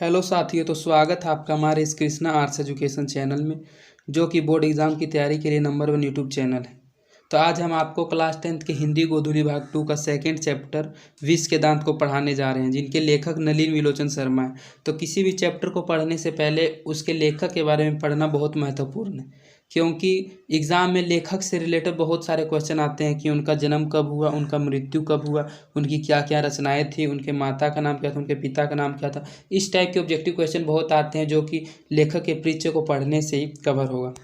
Hello साथियों, तो स्वागत है आपका हमारे इस कृष्णा आर्ट्स एजुकेशन चैनल में, जो कि बोर्ड एग्ज़ाम की तैयारी के लिए नंबर 1 यूट्यूब चैनल है। तो आज हम आपको क्लास 10th के हिंदी गोधुली भाग 2 का सेकंड चैप्टर विष के दांत को पढ़ाने जा रहे हैं, जिनके लेखक नलिन विलोचन शर्मा है। तो किसी भी चैप्टर को पढ़ने से पहले उसके लेखक के बारे में पढ़ना बहुत महत्वपूर्ण है, क्योंकि एग्ज़ाम में लेखक से रिलेटेड बहुत सारे क्वेश्चन आते हैं कि उनका जन्म कब हुआ, उनका मृत्यु कब हुआ, उनकी क्या क्या रचनाएं थी, उनके माता का नाम क्या था, उनके पिता का नाम क्या था। इस टाइप के ऑब्जेक्टिव क्वेश्चन बहुत आते हैं, जो कि लेखक के परिचय को पढ़ने से ही कवर होगा।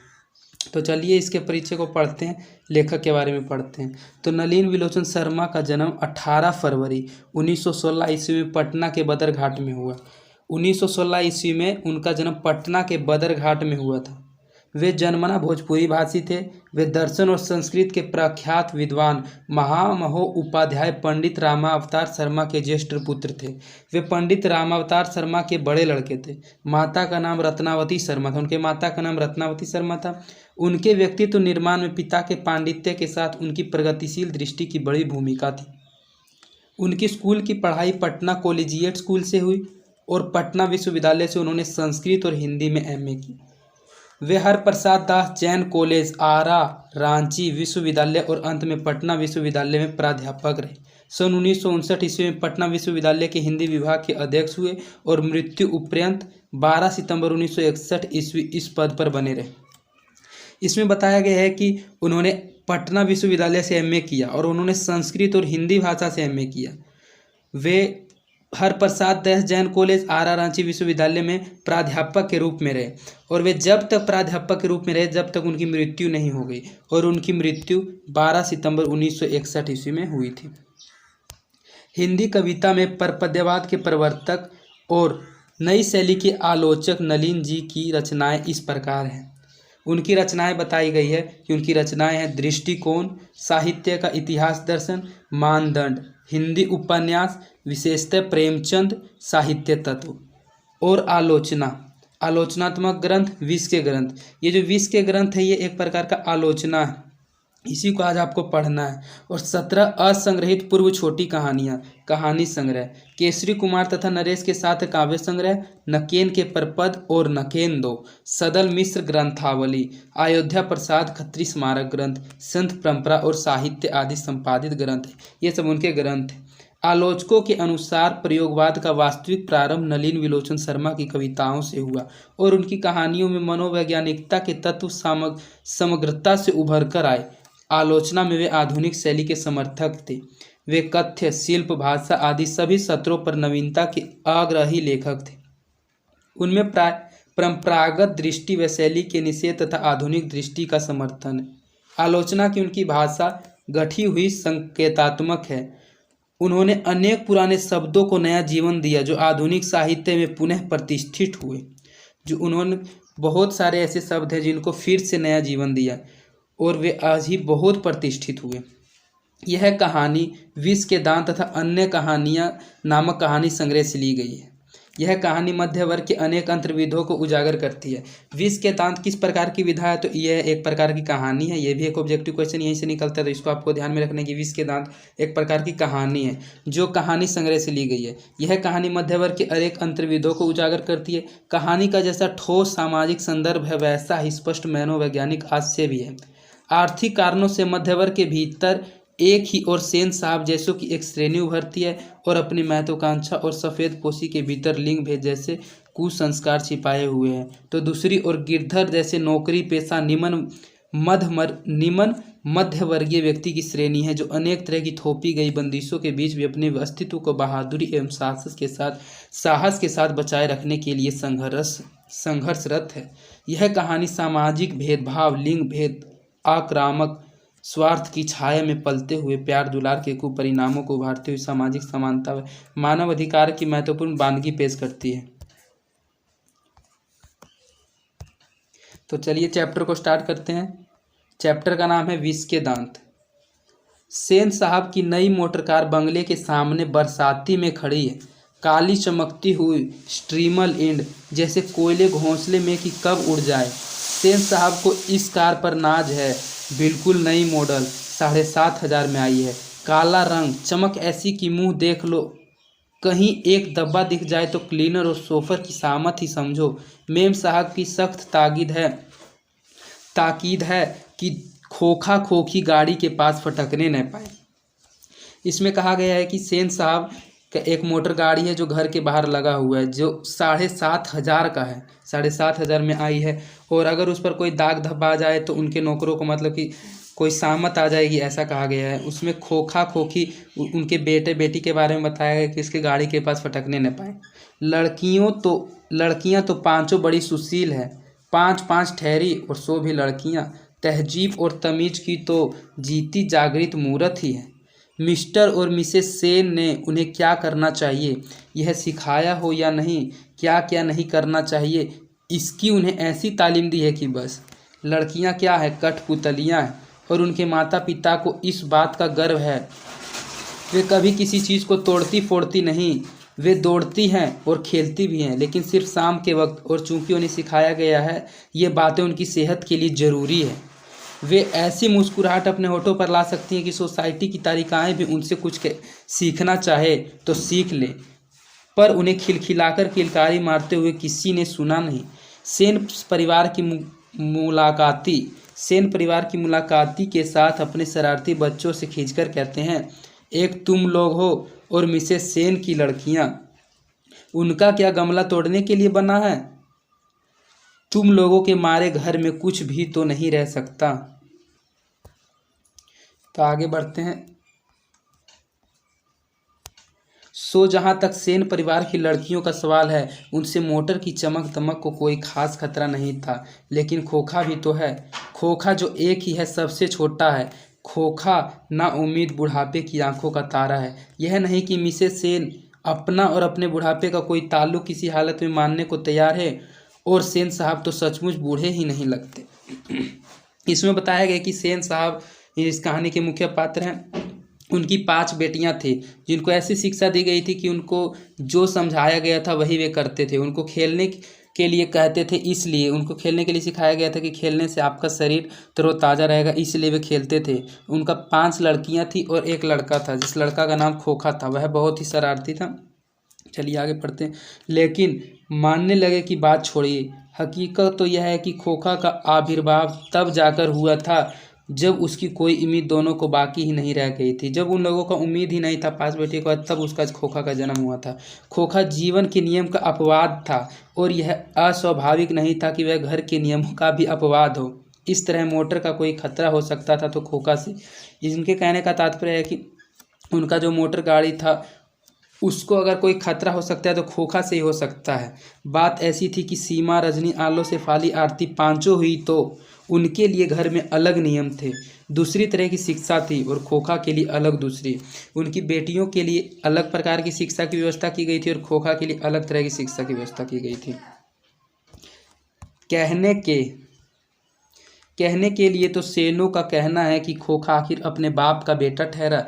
तो चलिए इसके परिचय को पढ़ते हैं, लेखक के बारे में पढ़ते हैं। तो नलिन विलोचन शर्मा का जन्म 18 फरवरी 1916 ईस्वी में पटना के बदरघाट में हुआ। 1916 ईस्वी में उनका जन्म पटना के बदरघाट में हुआ था। वे जन्मना भोजपुरी भाषी थे। वे दर्शन और संस्कृत के प्रख्यात विद्वान महामहो उपाध्याय पंडित रामावतार शर्मा के ज्येष्ठ पुत्र थे। वे पंडित रामावतार शर्मा के बड़े लड़के थे। माता का नाम रत्नावती शर्मा था। उनके माता का नाम रत्नावती शर्मा था। उनके व्यक्तित्व निर्माण में पिता के पांडित्य के साथ उनकी प्रगतिशील दृष्टि की बड़ी भूमिका थी। उनकी स्कूल की पढ़ाई पटना कॉलेजिएट स्कूल से हुई और पटना विश्वविद्यालय से उन्होंने संस्कृत और हिंदी में एमए की। वे हरप्रसाद दास जैन कॉलेज, आरा, रांची विश्वविद्यालय और अंत में पटना विश्वविद्यालय में प्राध्यापक रहे। सन 1959 ईस्वी में पटना विश्वविद्यालय के हिंदी विभाग के अध्यक्ष हुए और मृत्यु उपरांत 12 सितंबर 1961 ईस्वी इस पद पर बने रहे। इसमें बताया गया है कि उन्होंने पटना विश्वविद्यालय से एमए किया और उन्होंने संस्कृत और हिंदी भाषा से एमए किया। वे हरप्रसाद दास जैन कॉलेज, आरा, रांची विश्वविद्यालय में प्राध्यापक के रूप में रहे और वे जब तक प्राध्यापक के रूप में रहे जब तक उनकी मृत्यु नहीं हो गई, और उनकी मृत्यु 12 सितंबर 1961 ईस्वी में हुई थी। हिंदी कविता में परपद्यवाद के प्रवर्तक और नई शैली के आलोचक नलिन जी की रचनाएं इस प्रकार हैं। उनकी रचनाएं बताई गई है कि उनकी रचनाएं हैं दृष्टिकोण, साहित्य का इतिहास दर्शन, मानदंड, हिंदी उपन्यास, विशेषतः प्रेमचंद, साहित्य तत्व और आलोचनात्मक ग्रंथ, विष के ग्रंथ। ये जो विष के ग्रंथ है ये एक प्रकार का आलोचना है, इसी को आज आपको पढ़ना है। और 17 असंग्रहित पूर्व छोटी कहानियाँ, कहानी संग्रह, केसरी कुमार तथा नरेश के साथ काव्य संग्रह, नकेन के परपद और नकेन 2, सदल मिश्र ग्रंथावली, अयोध्या प्रसाद खत्री स्मारक ग्रंथ, संत परंपरा और साहित्य आदि संपादित ग्रंथ है। ये सब उनके ग्रंथ हैं। आलोचकों के अनुसार प्रयोगवाद का वास्तविक प्रारंभ नलिन विलोचन शर्मा की कविताओं से हुआ और उनकी कहानियों में मनोवैज्ञानिकता के तत्व समग्रता से उभर कर आए। आलोचना में वे आधुनिक शैली के समर्थक थे। वे कथ्य, शिल्प, भाषा आदि सभी सत्रों पर नवीनता के आग्रही लेखक थे। उनमें परंपरागत दृष्टि व शैली के निषेध तथा आधुनिक दृष्टि का समर्थन है। आलोचना की उनकी भाषा गठी हुई संकेतात्मक है। उन्होंने अनेक पुराने शब्दों को नया जीवन दिया जो आधुनिक साहित्य में पुनः प्रतिष्ठित हुए। जो उन्होंने बहुत सारे ऐसे शब्द हैं जिनको फिर से नया जीवन दिया और वे आज ही बहुत प्रतिष्ठित हुए। यह कहानी विष के दांत तथा अन्य कहानियाँ नामक कहानी संग्रह से ली गई है। यह कहानी मध्य वर्ग के अनेक अंतर्विधों को उजागर करती है। विष के दांत किस प्रकार की विधा है, तो यह एक प्रकार की कहानी है। यह भी एक ऑब्जेक्टिव क्वेश्चन यहीं से निकलता है, तो इसको आपको ध्यान में रखने की। विष के दांत एक प्रकार की कहानी है जो कहानी संग्रह से ली गई है। यह कहानी मध्य वर्ग के अनेक अंतर्विधों को उजागर करती है। कहानी का जैसा ठोस सामाजिक संदर्भ है वैसा ही स्पष्ट मनोवैज्ञानिक हास्य भी है। आर्थिक कारणों से मध्य वर्ग के भीतर एक ही और सेन साहब जैसों की एक श्रेणी उभरती है और अपनी महत्वाकांक्षा और सफ़ेद पोशी के भीतर लिंग भेद जैसे कुसंस्कार छिपाए हुए हैं, तो दूसरी ओर गिरधर जैसे नौकरी पेशा निमन मध्यवर्गीय व्यक्ति की श्रेणी है, जो अनेक तरह की थोपी गई बंदिशों के बीच भी अपने अस्तित्व को बहादुरी एवं साहस के साथ बचाए रखने के लिए संघर्षरत है। यह कहानी सामाजिक भेदभाव, लिंग भेद, आक्रामक स्वार्थ की छाया में पलते हुए प्यार दुलार के कुपरिणामों को उभारते हुए सामाजिक समानता व मानव अधिकार की महत्वपूर्ण बानगी पेश करती है। तो चलिए चैप्टर को स्टार्ट करते हैं। चैप्टर का नाम है विष के दांत। सेन साहब की नई मोटर कार बंगले के सामने बरसाती में खड़ी है। काली चमकती हुई स्ट्रीमल एंड जैसे कोयले घोंसले में कि कब उड़ जाए। सेन साहब को इस कार पर नाज है। बिल्कुल नई मॉडल 7,500 में आई है। काला रंग, चमक ऐसी कि मुंह देख लो कहीं एक दब्बा दिख जाए तो क्लीनर और सोफर की शामत ही समझो। मेम साहब की सख्त ताकीद है कि खोखा खोखी गाड़ी के पास फटकने न पाए। इसमें कहा गया है कि सेन साहब का एक मोटर गाड़ी है जो घर के बाहर लगा हुआ है, जो 7,500 का है, 7,500 में आई है। और अगर उस पर कोई दाग धब्बा आ जाए तो उनके नौकरों को मतलब कि कोई शामत आ जाएगी, ऐसा कहा गया है। उसमें खोखा खोखी उनके बेटे बेटी के बारे में बताया गया कि इसके गाड़ी के पास फटकने न पाए। लड़कियां तो पांचों बड़ी सुशील है, 5-5 ठहरी और 100 भी लड़कियां। तहजीब और तमीज की तो जीती जागृत मूरत ही है। मिस्टर और मिसेस सेन ने उन्हें क्या करना चाहिए यह सिखाया हो या नहीं, क्या क्या नहीं करना चाहिए इसकी उन्हें ऐसी तालीम दी है कि बस। लड़कियां क्या है, कठपुतलियां हैं और उनके माता पिता को इस बात का गर्व है। वे कभी किसी चीज़ को तोड़ती फोड़ती नहीं, वे दौड़ती हैं और खेलती भी हैं, लेकिन सिर्फ शाम के वक्त। और चूंकि उन्हें सिखाया गया है ये बातें उनकी सेहत के लिए ज़रूरी है। वे ऐसी मुस्कुराहट अपने होठों पर ला सकती हैं कि सोसाइटी की तारिकाएं भी उनसे कुछ सीखना चाहे तो सीख ले, पर उन्हें खिलखिलाकर किलकारी मारते हुए किसी ने सुना नहीं। सेन परिवार की मुलाकाती के साथ अपने शरारती बच्चों से खींचकर कहते हैं, एक तुम लोग हो और मिसेस सेन की लड़कियां, उनका क्या गमला तोड़ने के लिए बना है? तुम लोगों के मारे घर में कुछ भी तो नहीं रह सकता। तो आगे बढ़ते हैं। जहां तक सेन परिवार की लड़कियों का सवाल है, उनसे मोटर की चमक दमक को कोई खास खतरा नहीं था। लेकिन खोखा भी तो है। खोखा जो एक ही है, सबसे छोटा है। खोखा नाउम्मीद बुढ़ापे की आंखों का तारा है। यह नहीं कि मिसेस सेन अपना और अपने बुढ़ापे का कोई ताल्लुक किसी हालत में मानने को तैयार है, और सेन साहब तो सचमुच बूढ़े ही नहीं लगते। इसमें बताया गया कि सेन साहब इस कहानी के मुख्य पात्र हैं। उनकी 5 बेटियां थी जिनको ऐसी शिक्षा दी गई थी कि उनको जो समझाया गया था वही वे करते थे। उनको खेलने के लिए कहते थे, इसलिए उनको खेलने के लिए सिखाया गया था कि खेलने से आपका शरीर तरोताज़ा रहेगा, इसलिए वे खेलते थे। उनका 5 लड़कियां थी और 1 लड़का था, जिस लड़का का नाम खोखा था। वह बहुत ही शरारती था। चलिए आगे पढ़ते हैं। लेकिन मानने लगे कि बात छोड़िए, हकीकत तो यह है कि खोखा का आविर्भाव तब जाकर हुआ था जब उसकी कोई उम्मीद दोनों को बाकी ही नहीं रह गई थी। जब उन लोगों का उम्मीद ही नहीं था 5 बेटे को, तब उसका खोखा का जन्म हुआ था। खोखा जीवन के नियम का अपवाद था, और यह अस्वाभाविक नहीं था कि वह घर के नियमों का भी अपवाद हो। इस तरह मोटर का कोई खतरा हो सकता था तो खोखा से। इनके कहने का तात्पर्य है कि उनका जो मोटर गाड़ी था उसको अगर कोई खतरा हो सकता है तो खोखा से ही हो सकता है। बात ऐसी थी कि सीमा, रजनी, आलो, शेफाली, आरती 5 हुई तो उनके लिए घर में अलग नियम थे, दूसरी तरह की शिक्षा थी, और खोखा के लिए अलग दूसरी। उनकी बेटियों के लिए अलग प्रकार की शिक्षा की व्यवस्था की गई थी और खोखा के लिए अलग तरह की शिक्षा की व्यवस्था की गई थी। कहने के लिए तो सेनों का कहना है कि खोखा आखिर अपने बाप का बेटा ठहरा,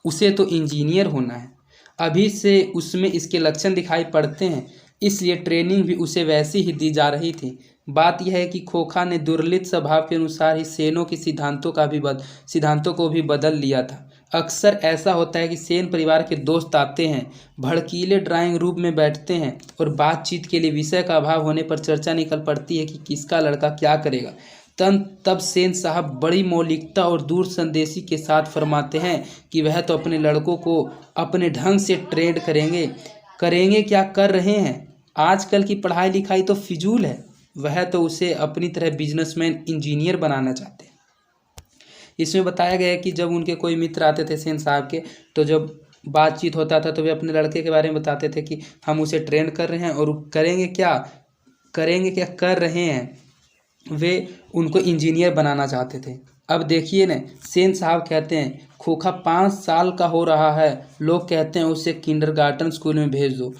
उसे तो इंजीनियर होना है। अभी से उसमें इसके लक्षण दिखाई पड़ते हैं, इसलिए ट्रेनिंग भी उसे वैसी ही दी जा रही थी। बात यह है कि खोखा ने दुर्लभ स्वभाव के अनुसार ही सेनों के सिद्धांतों को भी बदल लिया था। अक्सर ऐसा होता है कि सेन परिवार के दोस्त आते हैं, भड़कीले ड्राइंग रूम में बैठते हैं और बातचीत के लिए विषय का अभाव होने पर चर्चा निकल पड़ती है कि किसका लड़का क्या करेगा। तब सेन साहब बड़ी मौलिकता और दूरसंदेशी के साथ फरमाते हैं कि वह तो अपने लड़कों को अपने ढंग से ट्रेड करेंगे क्या कर रहे हैं। आजकल की पढ़ाई लिखाई तो फिजूल है, वह तो उसे अपनी तरह बिजनेसमैन इंजीनियर बनाना चाहते हैं। इसमें बताया गया है कि जब उनके कोई मित्र आते थे सेन साहब के, तो जब बातचीत होता था तो वे अपने लड़के के बारे में बताते थे कि हम उसे ट्रेंड कर रहे हैं और करेंगे क्या कर रहे हैं। वे उनको इंजीनियर बनाना चाहते थे। अब देखिए न, सेन साहब कहते हैं खोखा 5 साल का हो रहा है, लोग कहते हैं उसे किंडरगार्टन स्कूल में भेज दो।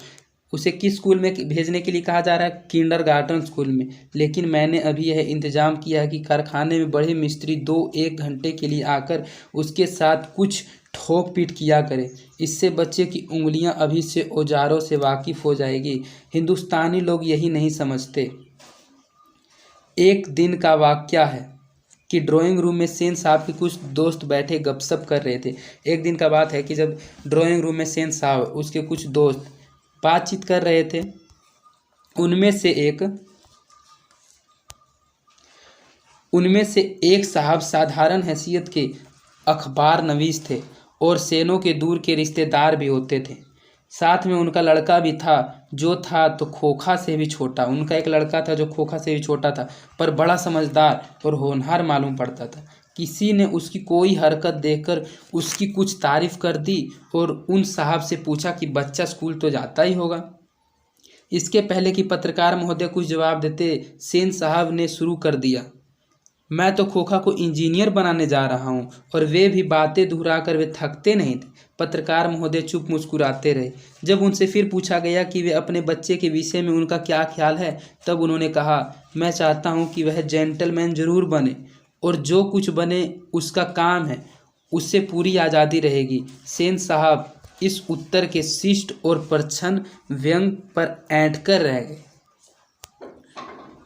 उसे किस स्कूल में भेजने के लिए कहा जा रहा है? किंडरगार्टन स्कूल में। लेकिन मैंने अभी यह इंतज़ाम किया है कि कारखाने में बड़े मिस्त्री 2-1 घंटे के लिए आकर उसके साथ कुछ ठोक पीट किया करें। इससे बच्चे की उंगलियां अभी से औजारों से वाकिफ़ हो जाएगी। हिंदुस्तानी लोग यही नहीं समझते। एक दिन का वाक़या है, कि ड्राइंग रूम में सेन साहब के कुछ दोस्त बैठे गपशप कर रहे थे। एक दिन का बात है कि जब ड्राइंग रूम में सेन साहब उसके कुछ दोस्त बातचीत कर रहे थे, उनमें से एक साहब साधारण हैसियत के अखबार नवीस थे और सेनों के दूर के रिश्तेदार भी होते थे। साथ में उनका लड़का भी था, जो था तो खोखा से भी छोटा। उनका एक लड़का था जो खोखा से भी छोटा था, पर बड़ा समझदार और होनहार मालूम पड़ता था। किसी ने उसकी कोई हरकत देखकर उसकी कुछ तारीफ कर दी और उन साहब से पूछा कि बच्चा स्कूल तो जाता ही होगा। इसके पहले कि पत्रकार महोदय कुछ जवाब देते, सेन साहब ने शुरू कर दिया, मैं तो खोखा को इंजीनियर बनाने जा रहा हूँ। और वे भी बातें दोहराकर वे थकते नहीं थे। पत्रकार महोदय चुप मुस्कुराते रहे। जब उनसे फिर पूछा गया कि वे अपने बच्चे के विषय में उनका क्या ख्याल है, तब उन्होंने कहा, मैं चाहता हूँ कि वह जेंटलमैन जरूर बने और जो कुछ बने उसका काम है, उससे पूरी आज़ादी रहेगी। सेन साहब इस उत्तर के शिष्ट और प्रच्छन्न व्यंग पर ऐंठकर रह गए।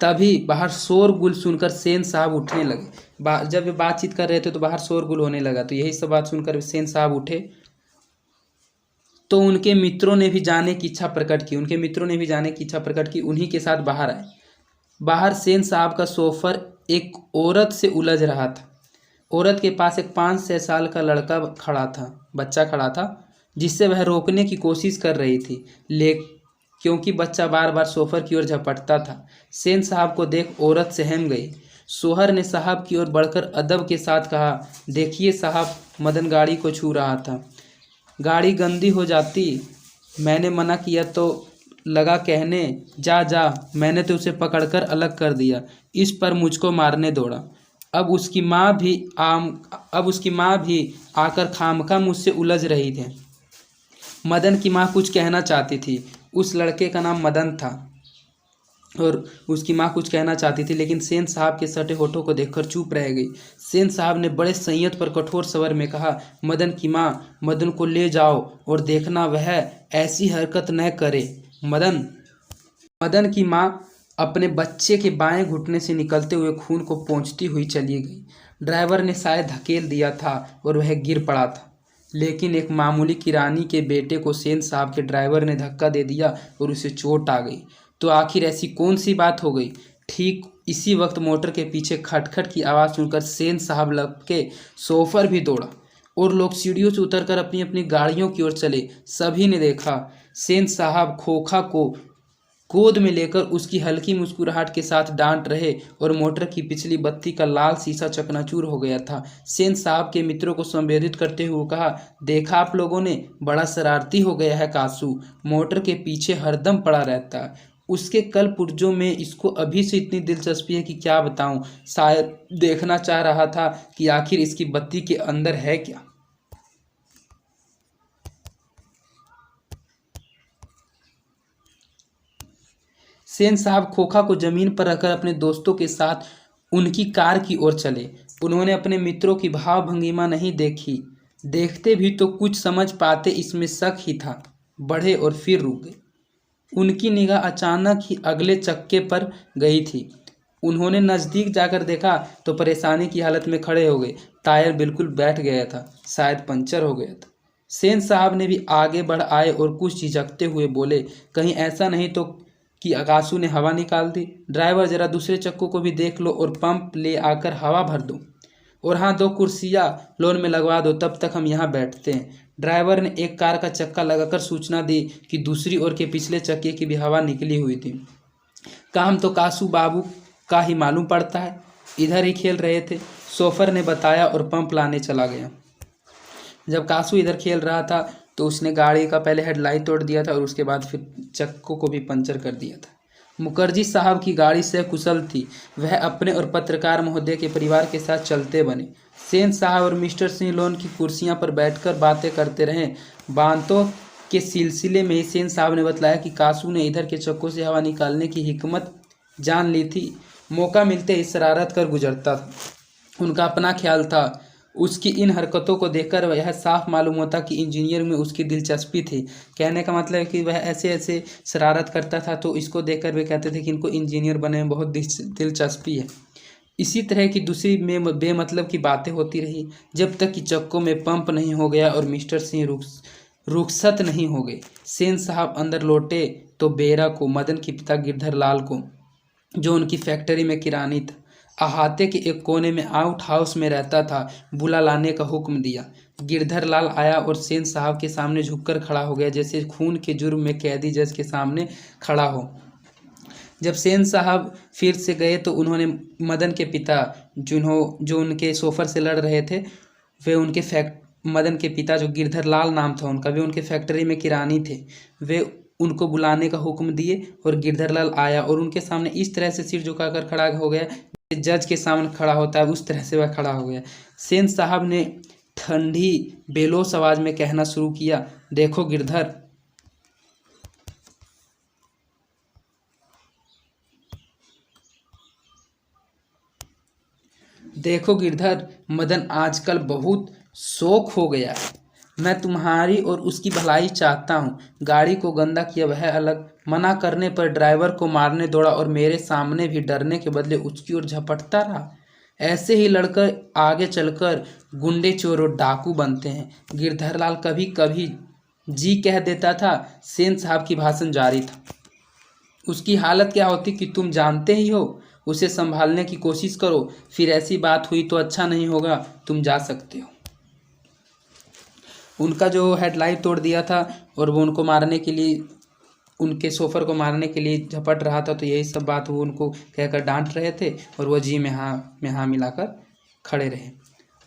तभी बाहर शोरगुल सुनकर सेन साहब उठने लगे। जब वे बातचीत कर रहे थे तो बाहर शोरगुल होने लगा, तो यही सब बात सुनकर सेन साहब उठे। तो उनके मित्रों ने भी जाने की इच्छा प्रकट की। उन्हीं के साथ बाहर आए। बाहर सेन साहब का सोफर एक औरत से उलझ रहा था। औरत के पास एक 5-6 साल का बच्चा खड़ा था, जिससे वह रोकने की कोशिश कर रही थी, क्योंकि बच्चा बार बार सोफर की ओर झपटता था। सेन साहब को देख औरत सहम गई। सोहर ने साहब की ओर बढ़कर अदब के साथ कहा, देखिए साहब, मदन गाड़ी को छू रहा था। गाड़ी गंदी हो जाती। मैंने मना किया तो लगा कहने, जा। मैंने तो उसे पकड़कर अलग कर दिया। इस पर मुझको मारने दौड़ा। अब उसकी माँ भी आकर खामखा मुझसे उलझ रही थी। मदन की माँ कुछ कहना चाहती थी। उस लड़के का नाम मदन था और उसकी माँ कुछ कहना चाहती थी, लेकिन सेन साहब के सटे होठों को देखकर चुप रह गई। सेन साहब ने बड़े संयत पर कठोर स्वर में कहा, मदन की माँ, मदन को ले जाओ और देखना वह ऐसी हरकत न करे। मदन की माँ अपने बच्चे के बाएं घुटने से निकलते हुए खून को पोंछती हुई चली गई। ड्राइवर ने शायद धकेल दिया था और वह गिर पड़ा था, लेकिन एक मामूली किरानी के बेटे को सेन साहब के ड्राइवर ने धक्का दे दिया और उसे चोट आ गई। तो आखिर ऐसी कौन सी बात हो गई? ठीक इसी वक्त मोटर के पीछे खटखट की आवाज़ सुनकर सेन साहब लपके सोफर भी दौड़ा और लोग सीढ़ियों से उतरकर अपनी अपनी गाड़ियों की ओर चले। सभी ने देखा, सेन साहब खोखा को गोद में लेकर उसकी हल्की मुस्कुराहट के साथ डांट रहे और मोटर की पिछली बत्ती का लाल शीशा चकनाचूर हो गया था। सेन साहब के मित्रों को संबोधित करते हुए कहा, देखा आप लोगों ने, बड़ा शरारती हो गया है कासू। मोटर के पीछे हरदम पड़ा रहता है। उसके कल पुर्जों में इसको अभी से इतनी दिलचस्पी है कि क्या बताऊं। शायद देखना चाह रहा था कि आखिर इसकी बत्ती के अंदर है क्या। सेन साहब खोखा को जमीन पर रखकर अपने दोस्तों के साथ उनकी कार की ओर चले। उन्होंने अपने मित्रों की भाव भंगिमा नहीं देखी। देखते भी तो कुछ समझ पाते, इसमें शक ही था। बढ़े और फिर रुक गए। उनकी निगाह अचानक ही अगले चक्के पर गई थी। उन्होंने नज़दीक जाकर देखा तो परेशानी की हालत में खड़े हो गए। टायर बिल्कुल बैठ गया था, शायद पंचर हो गया था। सेन साहब ने भी आगे बढ़ आए और कुछ झिझकते हुए बोले, कहीं ऐसा नहीं तो कि आकाशू ने हवा निकाल दी। ड्राइवर, जरा दूसरे चक्कों को भी देख लो और पंप ले आकर हवा भर दो। और हाँ, 2 कुर्सियाँ लोन में लगवा दो, तब तक हम यहाँ बैठते हैं। ड्राइवर ने एक कार का चक्का लगाकर सूचना दी कि दूसरी ओर के पिछले चक्के की भी हवा निकली हुई थी। काम तो कासू बाबू का ही मालूम पड़ता है, इधर ही खेल रहे थे, सोफर ने बताया और पंप लाने चला गया। जब कासू इधर खेल रहा था तो उसने गाड़ी का पहले हेडलाइट तोड़ दिया था और उसके बाद फिर चक्कों को भी पंचर कर दिया था। मुखर्जी साहब की गाड़ी से कुशल थी। वह अपने और पत्रकार महोदय के परिवार के साथ चलते बने। सेन साहब और मिस्टर सिंह लोन की कुर्सियां पर बैठकर बातें करते रहे। बातों के सिलसिले में ही सेन साहब ने बतलाया कि कासू ने इधर के चक्कों से हवा निकालने की हिकमत जान ली थी। मौका मिलते ही शरारत कर गुजरता था। उनका अपना ख्याल था। उसकी इन हरकतों को देखकर यह साफ मालूम होता कि इंजीनियरिंग में उसकी दिलचस्पी थी। कहने का मतलब है कि वह ऐसे ऐसे शरारत करता था, तो इसको देखकर वे कहते थे कि इनको इंजीनियर बनने में बहुत दिलचस्पी है। इसी तरह की दूसरी में बेमतलब की बातें होती रही, जब तक कि चक्कों में पंप नहीं हो गया और मिस्टर सिंह रुखसत नहीं हो गए। सेन साहब अंदर लौटे तो बेरा को, मदन के पिता गिरधर लाल को, जो उनकी फैक्ट्री में किरानी था, अहाते के एक कोने में आउट हाउस में रहता था, बुला लाने का हुक्म दिया। गिरधर लाल आया और सेन साहब के सामने झुककर खड़ा हो गया, जैसे खून के जुर्म में कैदी जज के सामने खड़ा हो। जब सेन साहब फिर से गए तो उन्होंने मदन के पिता, जो उनके सोफर से लड़ रहे थे, वे उनके मदन के पिता, जो गिरधर लाल नाम था उनका, वे उनके फैक्ट्री में किरानी थे, वे उनको बुलाने का हुक्म दिए। और गिरधर लाल आया और उनके सामने इस तरह से सिर झुकाकर खड़ा हो गया, जज के सामने खड़ा होता है उस तरह से वह खड़ा हो गया। सेन साहब ने ठंडी बेलोस आवाज में कहना शुरू किया, देखो गिरधर, देखो गिरधर, मदन आजकल बहुत शौक हो गया है। मैं तुम्हारी और उसकी भलाई चाहता हूँ। गाड़ी को गंदा किया वह अलग, मना करने पर ड्राइवर को मारने दौड़ा और मेरे सामने भी डरने के बदले उसकी ओर झपटता रहा। ऐसे ही लड़कर आगे चलकर गुंडे, चोर और डाकू बनते हैं। गिरधरलाल कभी कभी जी कह देता था। सेन साहब की भाषण जारी था। उसकी हालत क्या होती कि तुम जानते ही हो। उसे संभालने की कोशिश करो, फिर ऐसी बात हुई तो अच्छा नहीं होगा। तुम जा सकते हो। उनका जो हेडलाइट तोड़ दिया था और वो उनको मारने के लिए, उनके सोफर को मारने के लिए झपट रहा था, तो यही सब बात वो उनको कहकर डांट रहे थे और वो जी में हाँ मिलाकर खड़े रहे।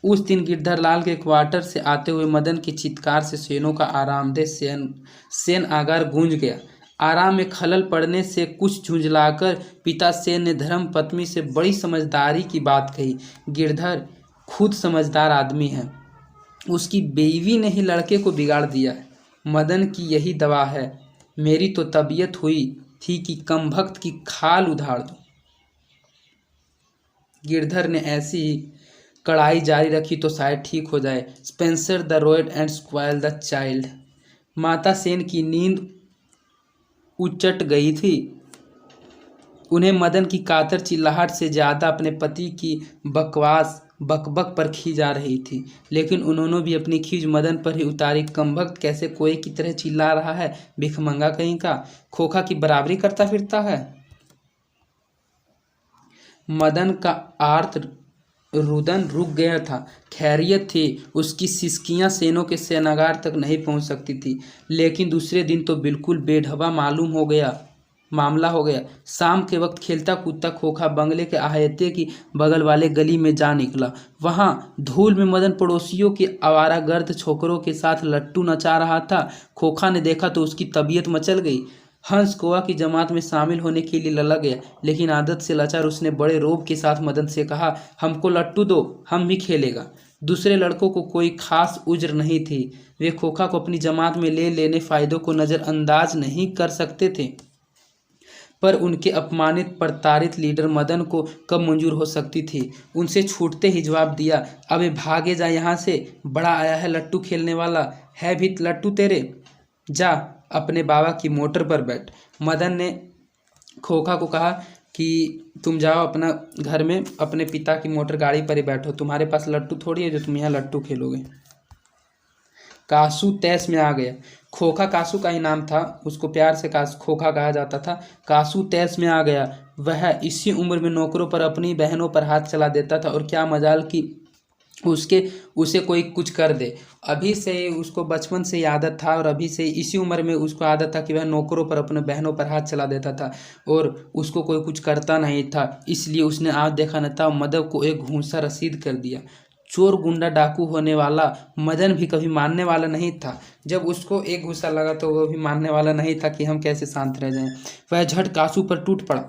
उस दिन गिरधरलाल के क्वार्टर से आते हुए मदन की चित्कार से सेनों का आरामदेह सेन आगार गूंज गया। आराम में खलल पड़ने से कुछ झुंझलाकर पिता सेन ने धर्म पत्नी से बड़ी समझदारी की बात कही। गिरधर खुद समझदार आदमी है, उसकी बीवी ने ही लड़के को बिगाड़ दिया है। मदन की यही दवा है। मेरी तो तबीयत हुई थी कि कमबख्त की खाल उधार दूं। गिरधर ने ऐसी ही कड़ाई जारी रखी तो शायद ठीक हो जाए। Spare the rod and spoil the child. माता सेन की नींद उचट गई थी। उन्हें मदन की कातर चिल्लाहट से ज्यादा अपने पति की बकवास बकबक पर खींच आ रही थी, लेकिन उन्होंने भी अपनी खींच मदन पर ही उतारी। कमबख्त कैसे कोई की तरह चिल्ला रहा है, भिखमंगा कहीं का, खोखा की बराबरी करता फिरता है। मदन का आर्त रुदन रुक गया था। खैरियत थी। उसकी सिसकियां सेनों के सेनागार तक नहीं पहुंच सकती थी, लेकिन दूसरे दिन तो बिल्कुल बेढवा मामला हो गया। शाम के वक्त खेलता कूदता खोखा बंगले के अहाते की बगल वाले गली में जा निकला। वहां धूल में मदन पड़ोसियों के आवारागर्द छोकरों के साथ लट्टू नचा रहा था। खोखा ने देखा तो उसकी तबीयत मचल गई। हंस कोआ की जमात में शामिल होने के लिए ललक गया, लेकिन आदत से लाचार उसने बड़े रोब के साथ मदन से कहा, हमको लट्टू दो, हम भी खेलेगा। दूसरे लड़कों को कोई खास उज्र नहीं थी। वे खोखा को अपनी जमात में ले लेने फायदों को नज़रअंदाज नहीं कर सकते थे, पर उनके अपमानित प्रताड़ित लीडर मदन को कब मंजूर हो सकती थी। उनसे छूटते ही जवाब दिया, अबे भागे जा यहाँ से, बड़ा आया है लट्टू खेलने वाला, है भी लट्टू तेरे, जा अपने बाबा की मोटर पर बैठ। मदन ने खोखा को कहा कि तुम जाओ अपना घर में अपने पिता की मोटर गाड़ी पर ही बैठो, तुम्हारे पास लट्टू थोड़ी है जो तुम यहाँ लट्टू खेलोगे। कासू तैस में आ गया। खोखा कासू का ही नाम था, उसको प्यार से खोखा कहा जाता था। कासू तैस में आ गया। वह इसी उम्र में नौकरों पर, अपनी बहनों पर हाथ चला देता था, और क्या मजाल कि उसे कोई कुछ कर दे। अभी से उसको बचपन से ही आदत था, और अभी से इसी उम्र में उसको आदत था कि वह नौकरों पर, अपने बहनों पर हाथ चला देता था, और उसको कोई कुछ करता नहीं था। इसलिए उसने आज देखा न था मदन को एक घूंसा रसीद कर दिया। चोर गुंडा डाकू होने वाला मदन भी कभी मानने वाला नहीं था। जब उसको एक गुस्सा लगा तो वह भी मानने वाला नहीं था कि हम कैसे शांत रह जाएं। वह झट कासू पर टूट पड़ा।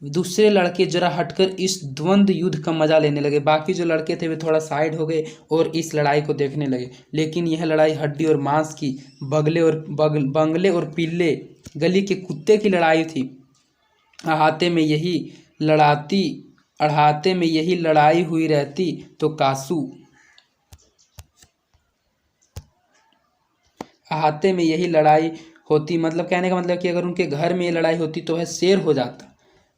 दूसरे लड़के जरा हटकर इस द्वंद्व युद्ध का मजा लेने लगे। बाकी जो लड़के थे वे थोड़ा साइड हो गए और इस लड़ाई को देखने लगे, लेकिन यह लड़ाई हड्डी और मांस की, बंगले और पिल्ले गली के कुत्ते की लड़ाई थी। अहाते में यही लड़ाई हुई रहती तो कासू अहाते में यही लड़ाई होती, मतलब कहने का मतलब कि अगर उनके घर में ये लड़ाई होती तो वह शेर हो जाता।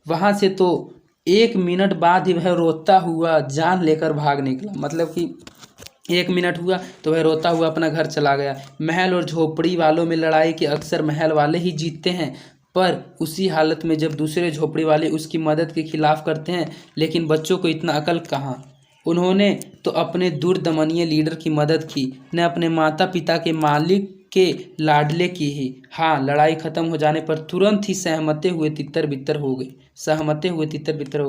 वहाँ से तो 1 मिनट बाद ही वह रोता हुआ जान लेकर भाग निकला। मतलब कि 1 मिनट हुआ तो वह रोता हुआ अपना घर चला गया। महल और झोपड़ी वालों में लड़ाई के अक्सर महल वाले ही जीतते हैं, पर उसी हालत में जब दूसरे झोपड़ी वाले उसकी मदद के खिलाफ करते हैं। लेकिन बच्चों को इतना अकल कहाँ। उन्होंने तो अपने दुर्दमनीय लीडर की मदद की, न अपने माता पिता के मालिक के लाडले की ही। हाँ, लड़ाई खत्म हो जाने पर तुरंत ही सहमते हुए तितर बितर हो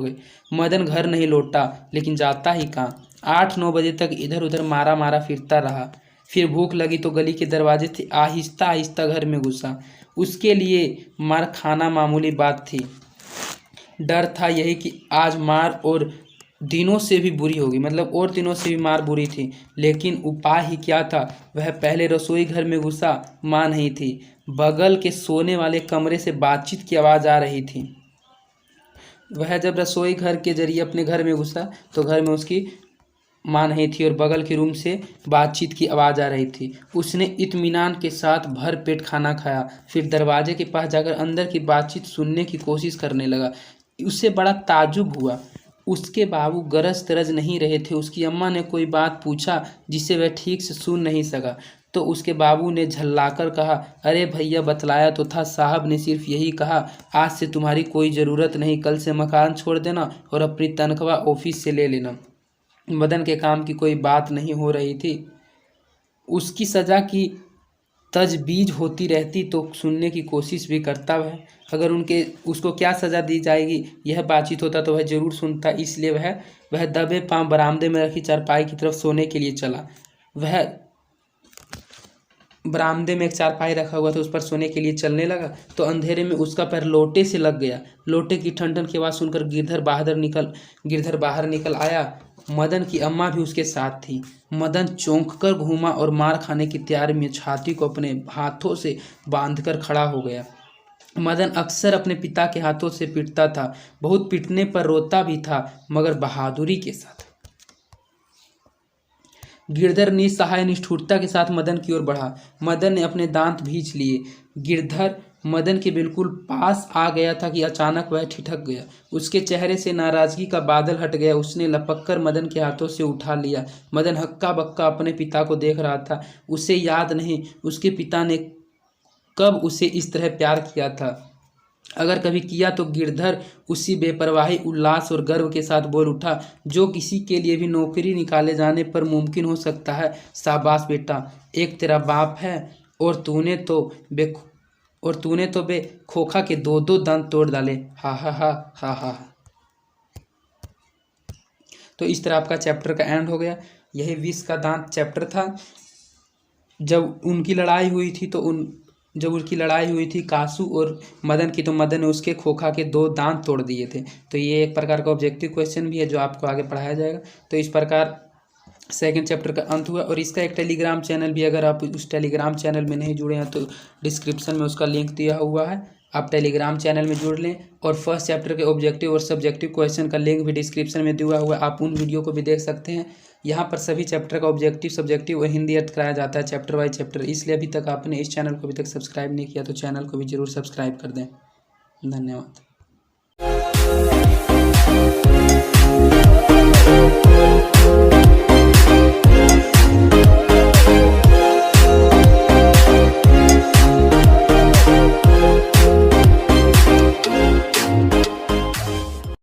गए। मदन घर नहीं लौटा, लेकिन जाता ही कहाँ। 8-9 बजे तक इधर उधर मारा मारा फिरता रहा। फिर भूख लगी तो गली के दरवाजे से आहिस्ता आहिस्ता घर में घुसा। उसके लिए मार खाना मामूली बात थी। डर था यही कि आज मार और दिनों से भी बुरी होगी, मतलब और दिनों से भी मार बुरी थी। लेकिन उपाय ही क्या था। वह पहले रसोई घर में घुसा, माँ नहीं थी। बगल के सोने वाले कमरे से बातचीत की आवाज़ आ रही थी। वह जब रसोई घर के जरिए अपने घर में घुसा तो घर में उसकी माँ नहीं थी और बगल के रूम से बातचीत की आवाज़ आ रही थी। उसने इत्मीनान के साथ भर पेट खाना खाया, फिर दरवाजे के पास जाकर अंदर की बातचीत सुनने की कोशिश करने लगा। उसे बड़ा ताज्जुब हुआ। उसके बाबू गरज तरज नहीं रहे थे। उसकी अम्मा ने कोई बात पूछा जिसे वह ठीक से सुन नहीं सका, तो उसके बाबू ने झल्लाकर कहा, अरे भैया, बतलाया तो था, साहब ने सिर्फ यही कहा, आज से तुम्हारी कोई ज़रूरत नहीं, कल से मकान छोड़ देना और अपनी तनख्वाह ऑफिस से ले लेना। मदन के काम की कोई बात नहीं हो रही थी। उसकी सज़ा की तजवीज़ होती रहती तो सुनने की कोशिश भी करता वह। अगर उसको क्या सज़ा दी जाएगी यह बातचीत होता तो वह ज़रूर सुनता। इसलिए वह दबे पांव बरामदे में रखी चारपाई की तरफ सोने के लिए चला। वह बरामदे में एक चारपाई रखा हुआ था, उस पर सोने के लिए चलने लगा तो अंधेरे में उसका पैर लोटे से लग गया। लोटे की ठन की आवाज़ सुनकर गिरधर बाहर निकल आया। मदन की अम्मा भी उसके साथ थी। मदन चौंक कर घूमा और मार खाने की तैयारी में छाती को अपने हाथों से बांधकर खड़ा हो गया। मदन अक्सर अपने पिता के हाथों से पिटता था, बहुत पिटने पर रोता भी था, मगर बहादुरी के साथ। गिरधर निस्सहाय निष्ठुरता के साथ मदन की ओर बढ़ा। मदन ने अपने दांत भींच लिए। गिरधर मदन के बिल्कुल पास आ गया था कि अचानक वह ठिठक गया। उसके चेहरे से नाराजगी का बादल हट गया। उसने लपककर मदन के हाथों से उठा लिया। मदन हक्का बक्का अपने पिता को देख रहा था। उसे याद नहीं उसके पिता ने कब उसे इस तरह प्यार किया था। अगर कभी किया तो गिरधर उसी बेपरवाही, उल्लास और गर्व के साथ बोल उठा, जो किसी के लिए भी नौकरी निकाले जाने पर मुमकिन हो सकता है। शाबाश बेटा, एक तेरा बाप है और तूने तो बे खोखा के 2-2 दांत तोड़ डाले। हा हा हा हा हा। तो इस तरह आपका चैप्टर का एंड हो गया। यही 20 का दांत चैप्टर था। जब उनकी लड़ाई हुई थी कासू और मदन की, तो मदन ने उसके खोखा के 2 दांत तोड़ दिए थे। तो ये एक प्रकार का ऑब्जेक्टिव क्वेश्चन भी है जो आपको आगे पढ़ाया जाएगा। तो इस प्रकार सेकंड चैप्टर का अंत हुआ। और इसका एक टेलीग्राम चैनल भी, अगर आप उस टेलीग्राम चैनल में नहीं जुड़े हैं तो डिस्क्रिप्शन में उसका लिंक दिया हुआ है, आप टेलीग्राम चैनल में जुड़ लें। और फर्स्ट चैप्टर के ऑब्जेक्टिव और सब्जेक्टिव क्वेश्चन का लिंक भी डिस्क्रिप्शन में दिया हुआ है, आप उन वीडियो को भी देख सकते हैं। यहाँ पर सभी चैप्टर का ऑब्जेक्टिव, सब्जेक्टिव और हिंदी अर्थ कराया जाता है चैप्टर बाय चैप्टर। इसलिए अभी तक आपने इस चैनल को अभी तक सब्सक्राइब नहीं किया तो चैनल को भी जरूर सब्सक्राइब कर दें। धन्यवाद।